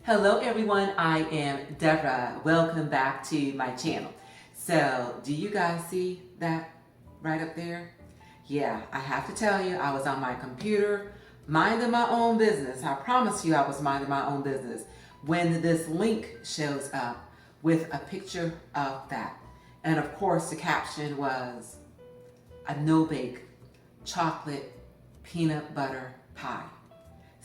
Hello everyone, I am Deborah. Welcome back to my channel. So, do you guys see that right up there? Yeah, I have to tell you, I was on my computer minding my own business. I promise you I was minding my own business when this link shows up with a picture of that. And of course the caption was a no-bake chocolate peanut butter pie.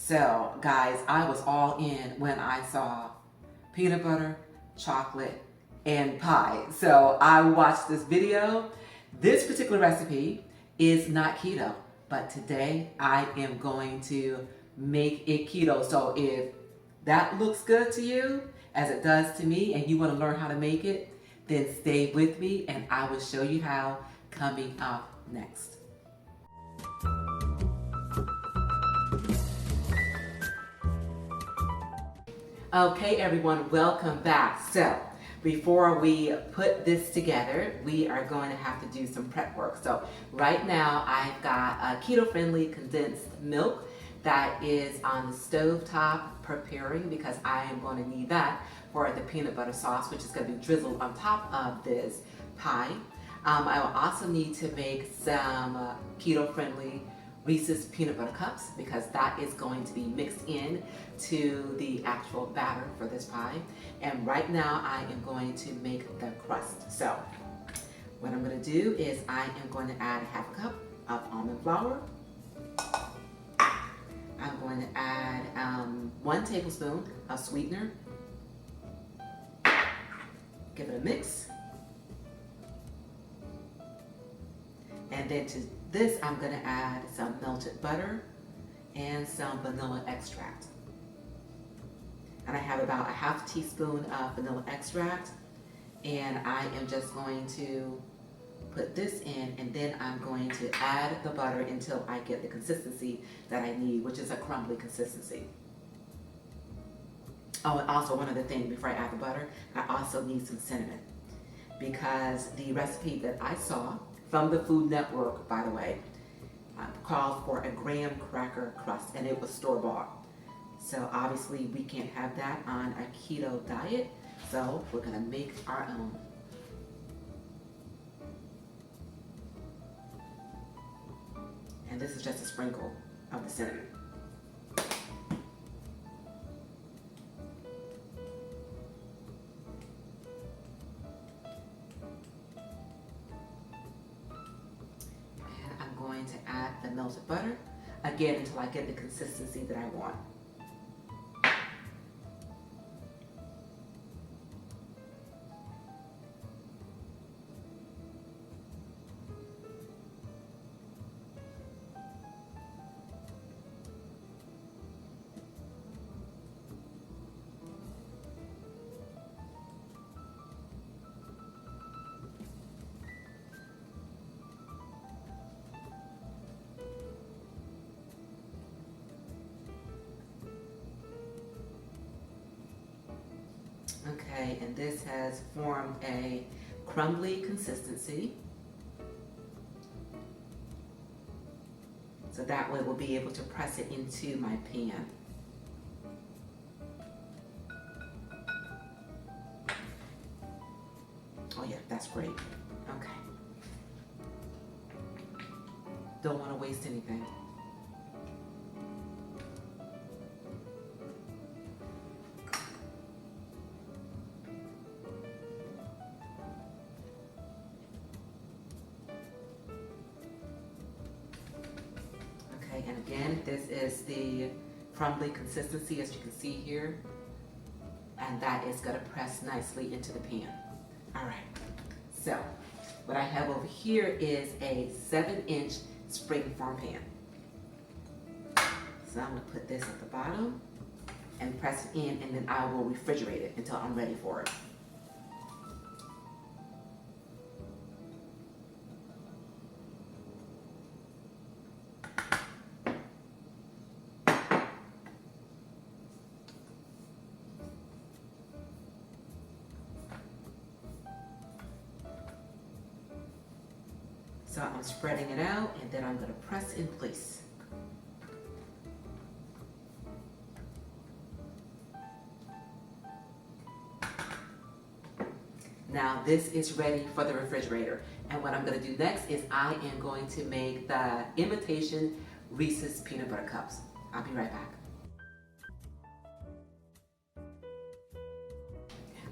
So guys, I was all in when I saw peanut butter, chocolate, and pie. So I watched this video. This particular recipe is not keto, but today I am going to make it keto. So if that looks good to you, as it does to me, and you want to learn how to make it, then stay with me and I will show you how coming up next. Okay everyone, welcome back. So before we put this together, we are going to have to do some prep work. So right now I've got a keto-friendly condensed milk that is on the stove top preparing because I am going to need that for the peanut butter sauce, which is going to be drizzled on top of this pie. I will also need to make some keto-friendly Reese's peanut butter cups because that is going to be mixed in to the actual batter for this pie. And right now I am going to make the crust. So what I'm going to do is I am going to add ½ a cup of almond flour. I'm going to add 1 tablespoon of sweetener. Give it a mix. And then to this, I'm going to add some melted butter and some vanilla extract. And I have about a ½ teaspoon of vanilla extract. And I am just going to put this in, and then I'm going to add the butter until I get the consistency that I need, which is a crumbly consistency. Oh, and also one other thing before I add the butter, I also need some cinnamon because the recipe that I saw from the Food Network, by the way, called for a graham cracker crust, and it was store-bought. So obviously we can't have that on a keto diet, so we're gonna make our own. And this is just a sprinkle of the cinnamon. To add the melted butter again until I get the consistency that I want. Okay, and this has formed a crumbly consistency. So that way we'll be able to press it into my pan. Oh yeah, that's great. Okay. Don't want to waste anything. And again, this is the crumbly consistency, as you can see here, and that is going to press nicely into the pan. All right, so what I have over here is a 7-inch springform pan. So I'm going to put this at the bottom and press it in, and then I will refrigerate it until I'm ready for it. So I'm spreading it out, and then I'm going to press in place. Now this is ready for the refrigerator. And what I'm gonna do next is I am going to make the imitation Reese's peanut butter cups. I'll be right back.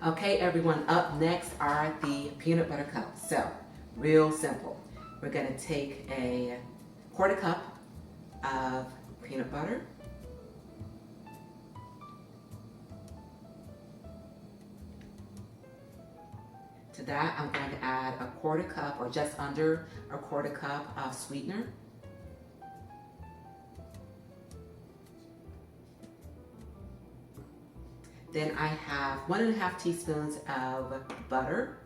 Okay, everyone, up next are the peanut butter cups. So, real simple. We're gonna take a 1/4 cup of peanut butter. To that, I'm going to add a 1/4 cup or just under a 1/4 cup of sweetener. Then I have 1½ teaspoons of butter.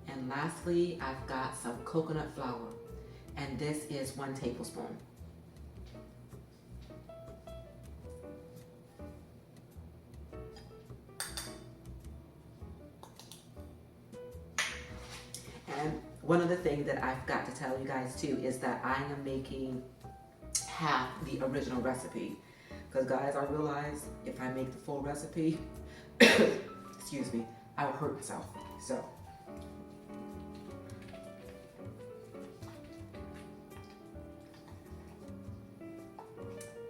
And lastly, I've got some coconut flour, and this is 1 tablespoon. And one other thing that I've got to tell you guys too is that I am making half the original recipe. Because guys, I realize if I make the full recipe, excuse me, I will hurt myself. So.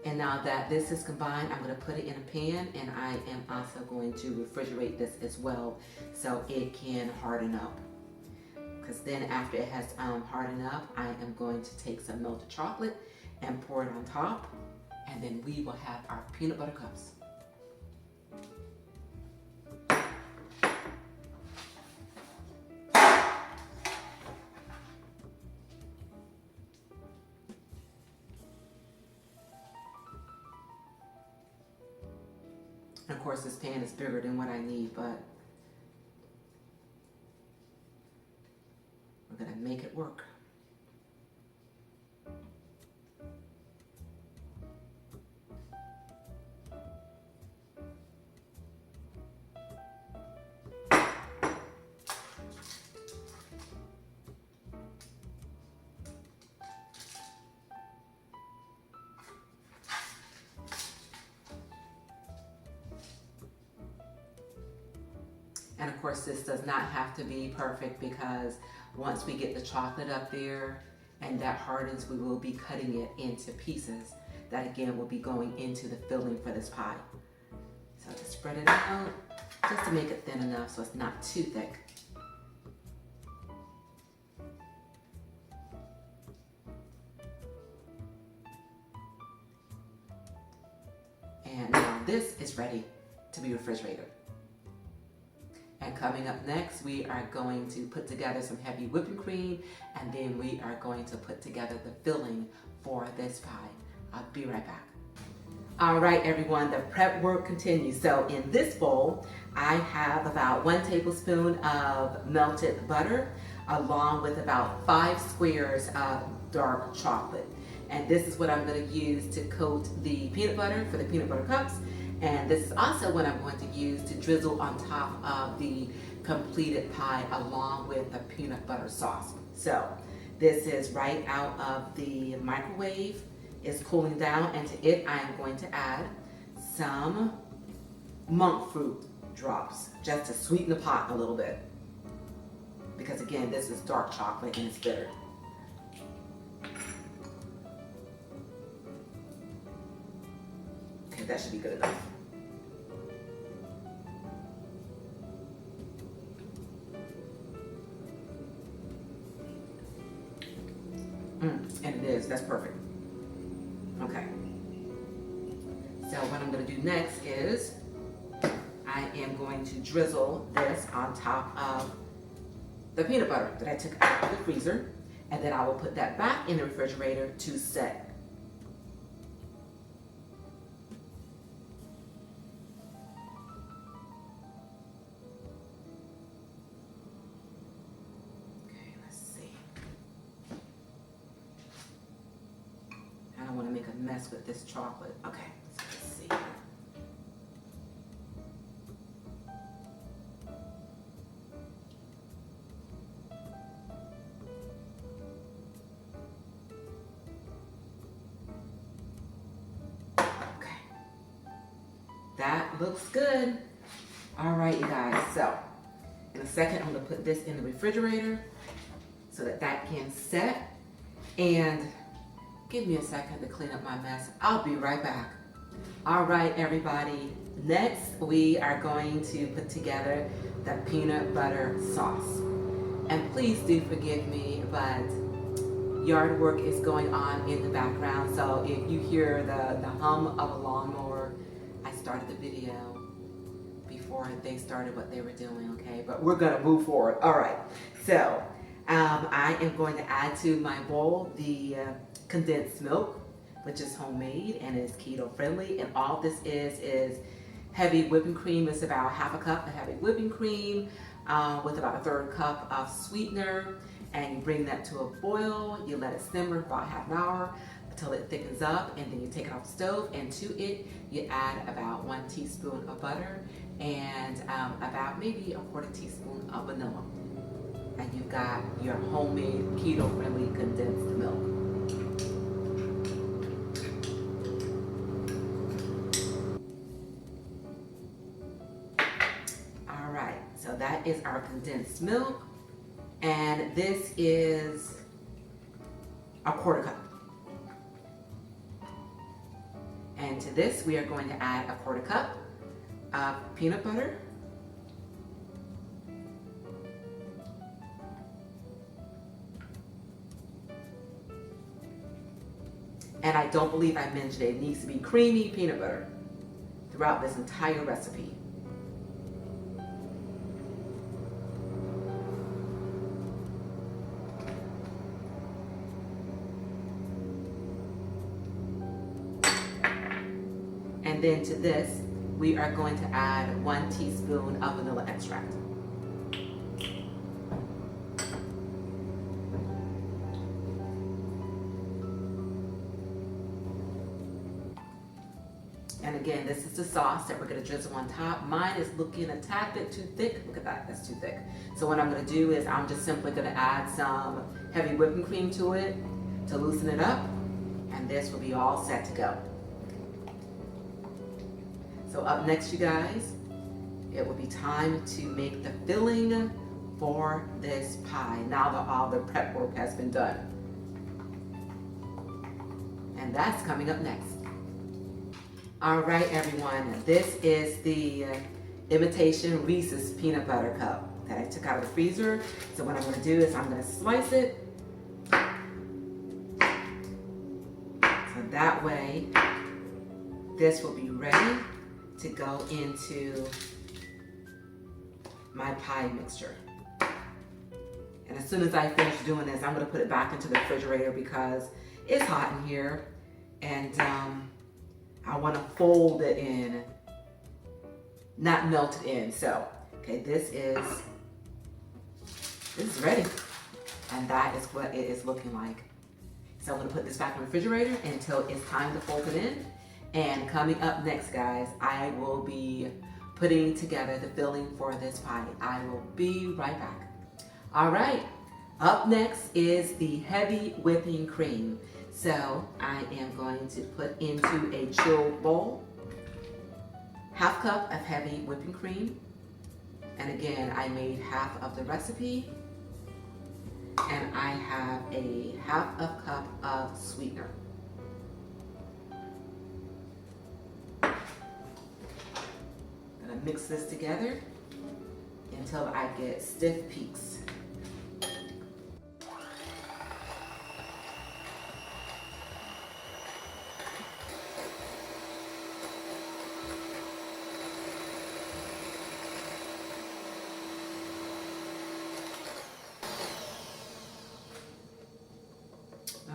And now that this is combined, I'm going to put it in a pan, and I am also going to refrigerate this as well so it can harden up. Because then after it has hardened up, I am going to take some melted chocolate and pour it on top, and then we will have our peanut butter cups. And of course, this pan is bigger than what I need, but we're gonna make it work. And of course, this does not have to be perfect, because once we get the chocolate up there and that hardens, we will be cutting it into pieces that again will be going into the filling for this pie. So just spread it out just to make it thin enough so it's not too thick. And now this is ready to be refrigerated. And coming up next, we are going to put together some heavy whipping cream, and then we are going to put together the filling for this pie. I'll be right back. All right, everyone, the prep work continues. So in this bowl, I have about 1 tablespoon of melted butter, along with about 5 squares of dark chocolate. And this is what I'm going to use to coat the peanut butter for the peanut butter cups. And this is also what I'm going to use to drizzle on top of the completed pie, along with the peanut butter sauce. So this is right out of the microwave. It's cooling down, and to it I am going to add some monk fruit drops just to sweeten the pot a little bit. Because again, this is dark chocolate and it's bitter. Okay, that should be good enough. And it is, that's perfect. Okay. So what I'm going to do next is I am going to drizzle this on top of the peanut butter that I took out of the freezer, and then I will put that back in the refrigerator to set. Mess with this chocolate. Okay, let's see. that looks good. All right, you guys, so in a second, I'm gonna put this in the refrigerator so that that can set. And give me a second to clean up my mess. I'll be right back. All right, everybody. Next, we are going to put together the peanut butter sauce. And please do forgive me, but yard work is going on in the background. So if you hear the hum of a lawnmower, I started the video before they started what they were doing, okay? But we're gonna move forward. All right, so I am going to add to my bowl the condensed milk, which is homemade and is keto friendly. And all this is heavy whipping cream. It's about half a cup of heavy whipping cream with about a third cup of sweetener. And you bring that to a boil. You let it simmer for about half an hour until it thickens up, and then you take it off the stove, and to it you add about 1 teaspoon of butter and about maybe a 1/4 teaspoon of vanilla. And you've got your homemade keto-friendly condensed milk. All right, so that is our condensed milk, and this is a 1/4 cup. And to this, we are going to add a 1/4 cup of peanut butter. And I don't believe I mentioned it needs to be creamy peanut butter throughout this entire recipe. And then to this, we are going to add 1 teaspoon of vanilla extract. And again, this is the sauce that we're gonna drizzle on top. Mine is looking a tad bit too thick. Look at that, that's too thick. So what I'm gonna do is I'm just simply gonna add some heavy whipping cream to it to loosen it up, and this will be all set to go. So up next, you guys, it will be time to make the filling for this pie now that all the prep work has been done. And that's coming up next. All right, everyone, this is the imitation Reese's peanut butter cup that I took out of the freezer. So what I'm gonna do is I'm gonna slice it. So that way, this will be ready to go into my pie mixture. And as soon as I finish doing this, I'm gonna put it back into the refrigerator because it's hot in here, and I wanna fold it in, not melt it in. So, okay, this is ready. And that is what it is looking like. So I'm gonna put this back in the refrigerator until it's time to fold it in. And coming up next, guys, I will be putting together the filling for this pie. I will be right back. All right, up next is the heavy whipping cream. So I am going to put into a chilled bowl, half cup of heavy whipping cream. And again, I made half of the recipe. And I have a half a cup of sweetener. Gonna mix this together until I get stiff peaks.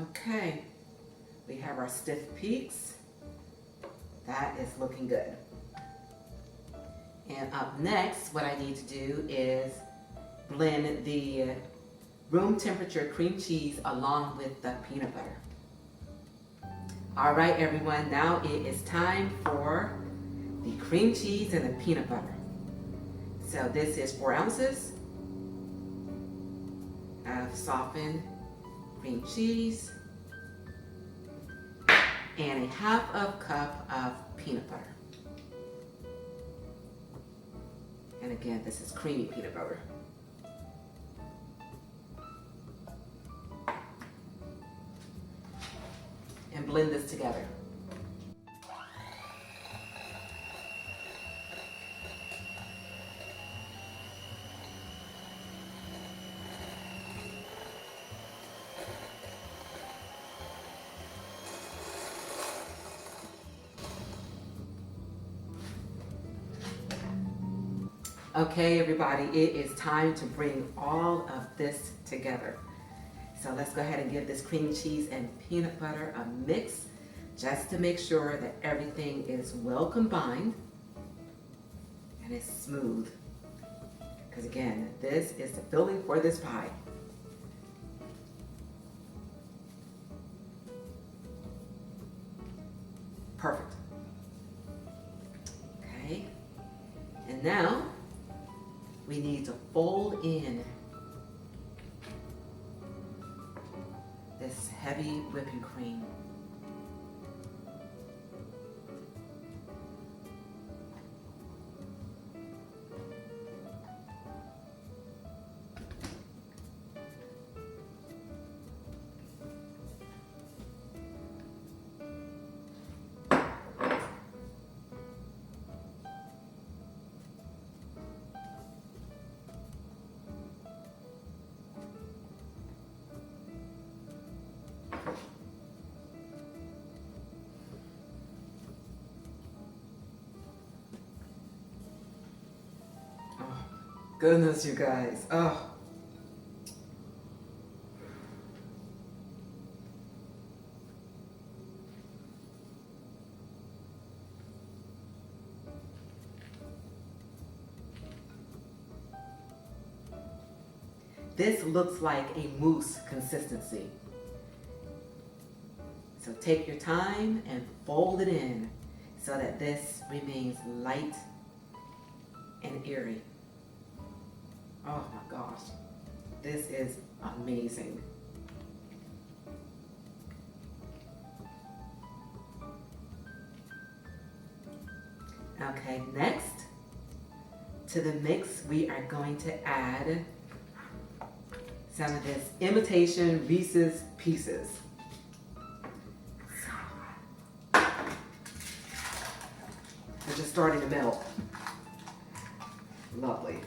Okay, we have our stiff peaks. That is looking good. And up next, what I need to do is blend the room temperature cream cheese along with the peanut butter. All right, everyone, now it is time for the cream cheese and the peanut butter. So this is 4 ounces of softened cream cheese and a half of cup of peanut butter. And again, this is creamy peanut butter. And blend this together. Okay, everybody, it is time to bring all of this together. So let's go ahead and give this cream cheese and peanut butter a mix just to make sure that everything is well combined and it's smooth. Because again, this is the filling for this pie. Perfect. Okay, and now we need to fold in this heavy whipping cream. Goodness, you guys. Oh. This looks like a mousse consistency. So take your time and fold it in so that this remains light and airy. Oh my gosh, this is amazing. Okay, next to the mix, we are going to add some of this imitation Reese's Pieces. They're just starting to melt. Lovely.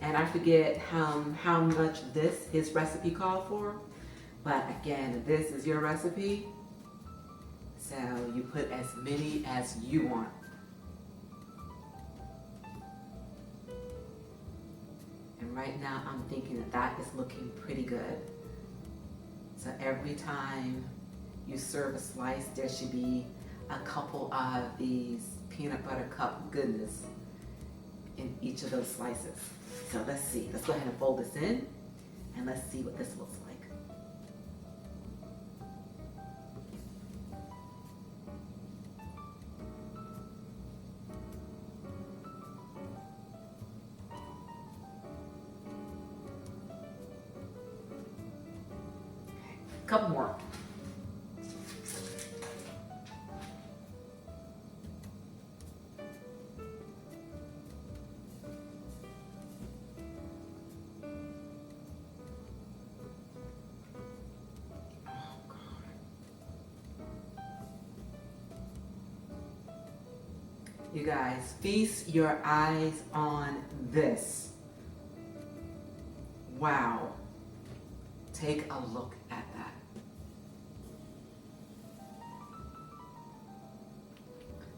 And I forget how much his recipe called for, but again, this is your recipe, so you put as many as you want. And right now, I'm thinking that is looking pretty good. So every time you serve a slice, there should be a couple of these peanut butter cup goodness in each of those slices. So let's see. Let's go ahead and fold this in and let's see what this looks like. Okay, a couple more. You guys, feast your eyes on this. Wow. Take a look at that.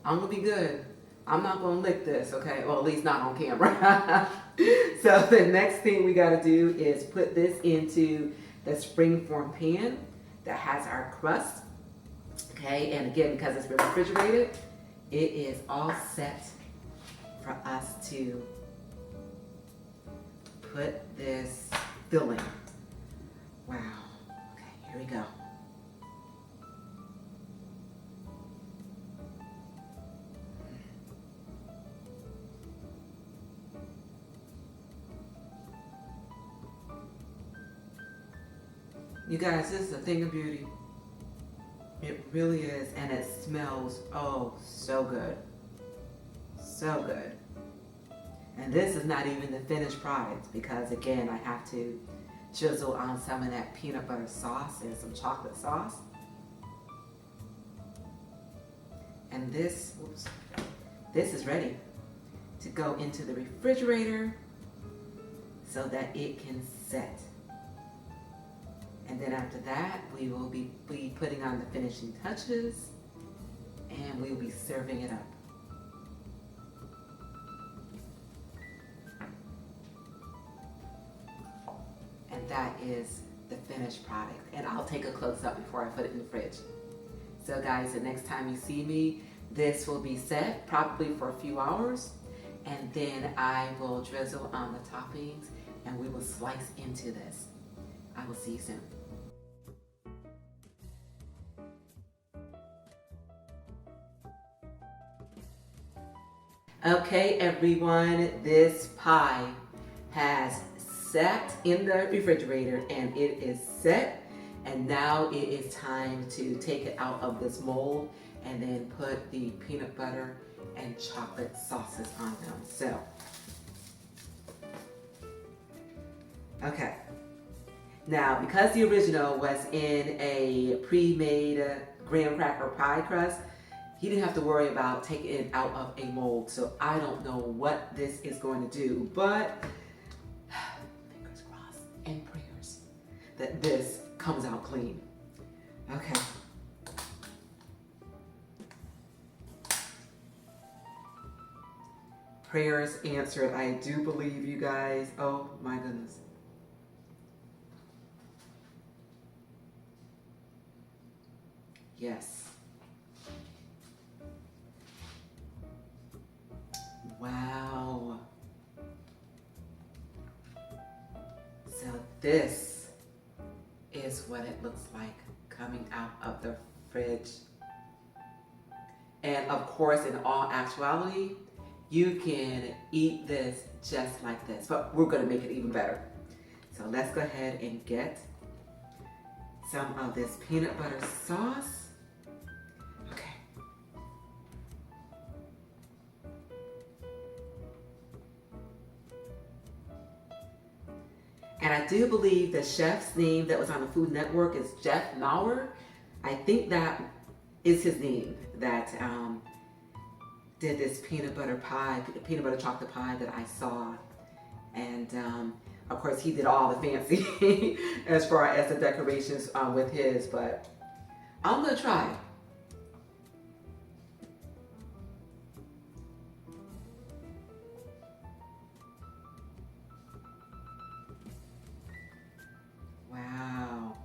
I'm gonna be good. I'm not gonna lick this, okay? Well, at least not on camera. So the next thing we gotta do is put this into the springform pan that has our crust. Okay, and again, because it's been refrigerated, it is all set for us to put this filling. Wow. Okay, here we go. You guys, this is a thing of beauty. It really is, and it smells, oh, so good. So good. And this is not even the finished product because, again, I have to drizzle on some of that peanut butter sauce and some chocolate sauce. And this is ready to go into the refrigerator so that it can set. And then after that, we will be putting on the finishing touches and we will be serving it up. And that is the finished product. And I'll take a close up before I put it in the fridge. So guys, the next time you see me, this will be set probably for a few hours. And then I will drizzle on the toppings and we will slice into this. I will see you soon. Okay, everyone, this pie has sat in the refrigerator and it is set. And now it is time to take it out of this mold and then put the peanut butter and chocolate sauces on them. So, okay. Now, because the original was in a pre-made graham cracker pie crust, he didn't have to worry about taking it out of a mold. So I don't know what this is going to do, but fingers crossed and prayers that this comes out clean. Okay. Prayers answered. I do believe you guys. Oh my goodness. Yes. Wow. So this is what it looks like coming out of the fridge. And of course, in all actuality, you can eat this just like this, but we're gonna make it even better. So let's go ahead and get some of this peanut butter sauce. Okay. And I do believe the chef's name that was on the Food Network is Jeff Mauro. I think that is his name that did this peanut butter pie, peanut butter chocolate pie that I saw. And of course he did all the fancy as far as the decorations with his, but I'm gonna try. Wow.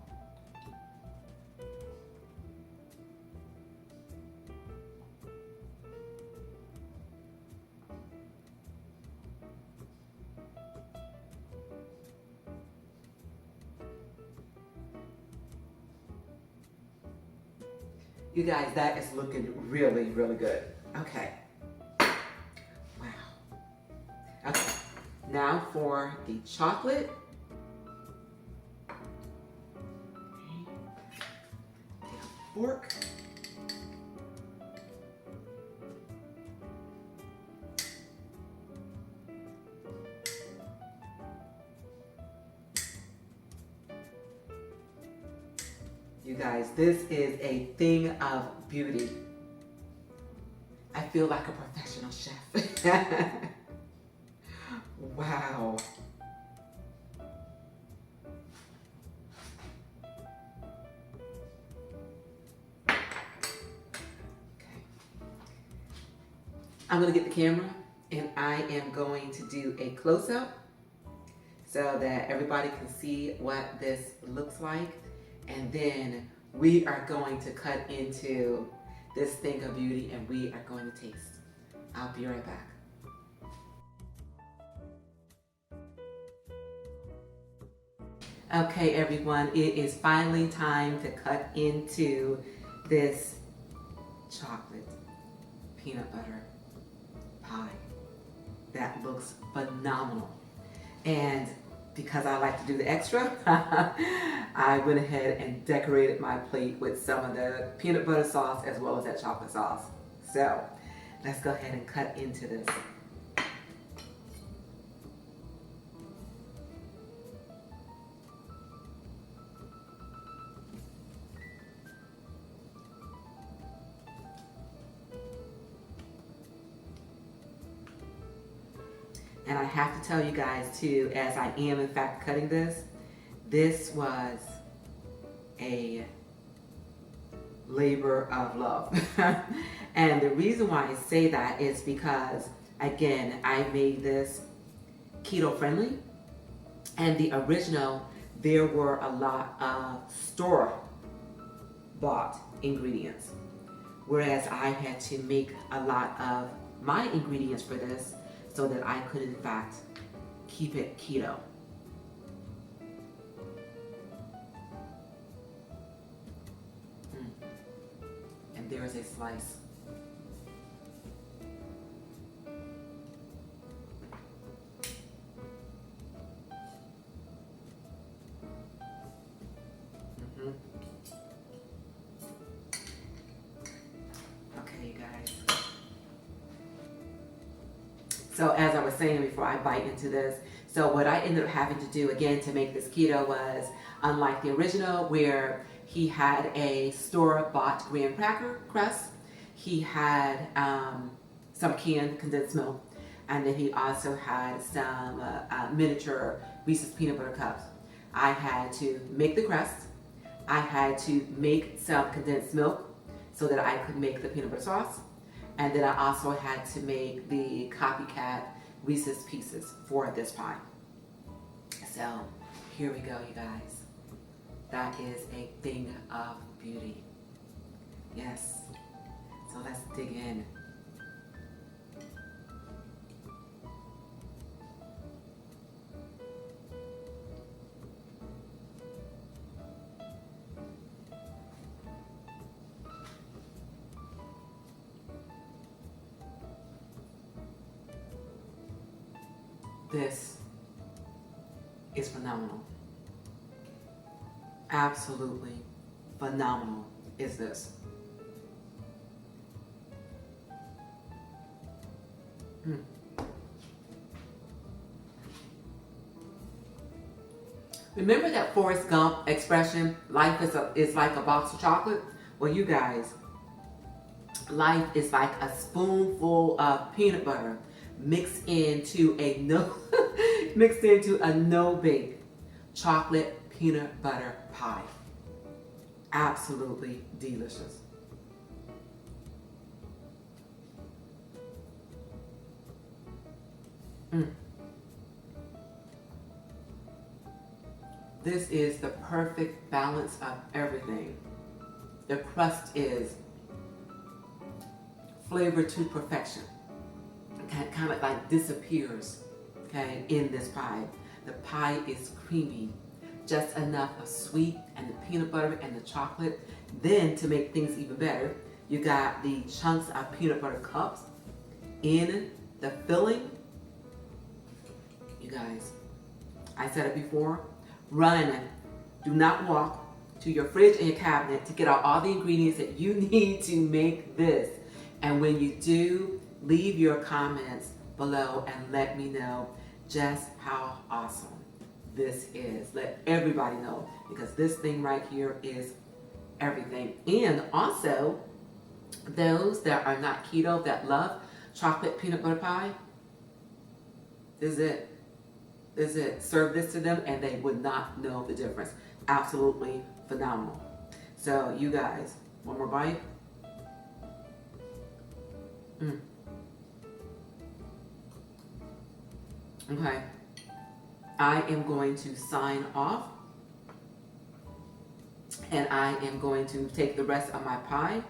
You guys, that is looking really, really good. Okay. Wow. Okay. Now for the chocolate. Take a fork. You guys, this is a thing of beauty. I feel like a professional chef. Wow. Okay. I'm gonna get the camera and I am going to do a close-up so that everybody can see what this looks like. And then we are going to cut into this thing of beauty and we are going to taste. I'll be right back. Okay, everyone, it is finally time to cut into this chocolate peanut butter pie that looks phenomenal. And because I like to do the extra, I went ahead and decorated my plate with some of the peanut butter sauce as well as that chocolate sauce. So let's go ahead and cut into this. And I have to tell you guys too, as I am in fact cutting this was a labor of love. And the reason why I say that is because, again, I made this keto friendly. And the original, there were a lot of store bought ingredients. Whereas I had to make a lot of my ingredients for this so that I could in fact keep it keto. And there is a slice. Okay, you guys. So as I was saying before I bite into this, so what I ended up having to do again to make this keto was, unlike the original where he had a store-bought graham cracker crust, he had some canned condensed milk, and then he also had some miniature Reese's peanut butter cups. I had to make the crust, I had to make some condensed milk so that I could make the peanut butter sauce, and then I also had to make the copycat Reese's Pieces for this pie. So here we go, you guys. That is a thing of beauty. Yes. So let's dig in. This is phenomenal. Absolutely phenomenal is this. Remember that Forrest Gump expression, life is like a box of chocolate? Well, you guys, life is like a spoonful of peanut butter mixed into a no-bake chocolate peanut butter pie. Absolutely delicious. This is the perfect balance of everything. The crust is flavored to perfection. It kind of like disappears, okay, in this pie. The pie is creamy, just enough of sweet and the peanut butter and the chocolate. Then to make things even better, you got the chunks of peanut butter cups in the filling. You guys, I said it before, run, do not walk to your fridge and your cabinet to get out all the ingredients that you need to make this. And when you do, leave your comments below and let me know just how awesome this is. Let everybody know, because this thing right here is everything. And also, those that are not keto, that love chocolate peanut butter pie, this is it. This is it. Serve this to them and they would not know the difference. Absolutely phenomenal. So you guys, one more bite. Okay, I am going to sign off and I am going to take the rest of my pie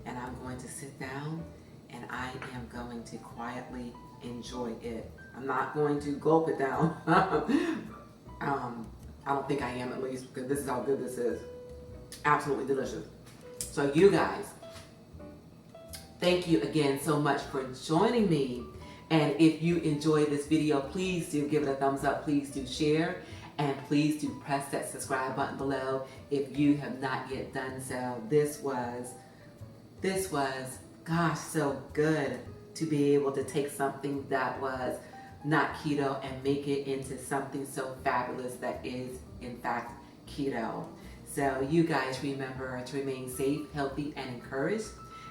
and I'm going to sit down and I am going to quietly enjoy it. I'm not going to gulp it down. I don't think I am, at least, because this is how good this is. Absolutely delicious. So you guys, thank you again so much for joining me And if you enjoyed this video, please do give it a thumbs up. Please do share. And please do press that subscribe button below if you have not yet done so. This was, gosh, so good to be able to take something that was not keto and make it into something so fabulous that is, in fact, keto. So you guys remember to remain safe, healthy, and encouraged.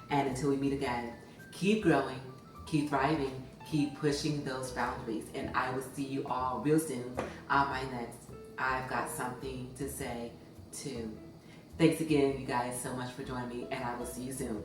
And until we meet again, keep growing, keep thriving, keep pushing those boundaries. And I will see you all real soon on my next I've Got Something to Say Too. Thanks again, you guys, so much for joining me, and I will see you soon.